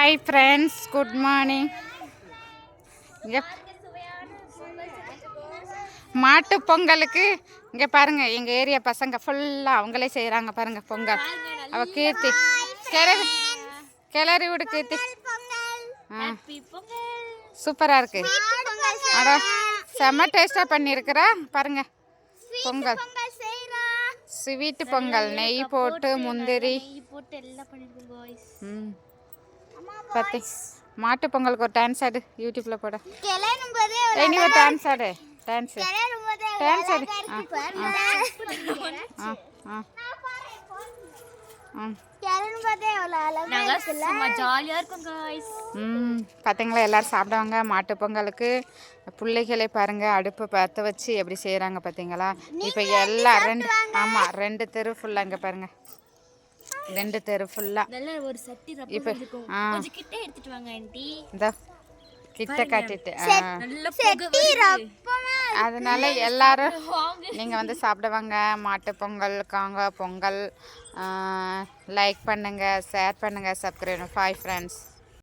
Hi friends, good morning. இங்கே மாட்டு பொங்கலுக்கு இங்கே பாருங்கள், எங்கள் ஏரியா பசங்க ஃபுல்லாக அவங்களே செய்கிறாங்க பாருங்கள் பொங்கல். அவள் கீர்த்தி கிளறி விடு கீர்த்தி. சூப்பராக இருக்குது. அட செம்ம டேஸ்ட்டாக பண்ணியிருக்கிறா பாருங்கள் பொங்கல். ஸ்வீட்டு பொங்கல், நெய் போட்டு முந்திரி பத்தி. மாட்டு பொங்கலுக்கு ஒரு டான்ஸ் ஆடு, யூடியூப்ல போட. நீ ஒரு டான்ஸ் ஆடு, டான்ஸ் ஆடு. பார்த்தீங்களா, எல்லாரும் சாப்பிடுவாங்க மாட்டு பொங்கலுக்கு. பிள்ளைகளே பாருங்க அடுப்பு பற்ற வச்சு எப்படி செய்கிறாங்க பார்த்தீங்களா. இப்போ எல்லாம் ரெண்டு தெரு ஃபுல்லாக இங்கே பாருங்க, 2 தெரு ஃபுல்லா. இப்போ இந்த கிட்ட காட்டிட்டு அதனால எல்லாரும் நீங்கள் வந்து சாப்பிடுவாங்க மாட்டு பொங்கல், காங்க பொங்கல். லைக் பண்ணுங்கள், ஷேர் பண்ணுங்கள், சப்ஸ்கிரைப். 5 ஃப்ரெண்ட்ஸ்.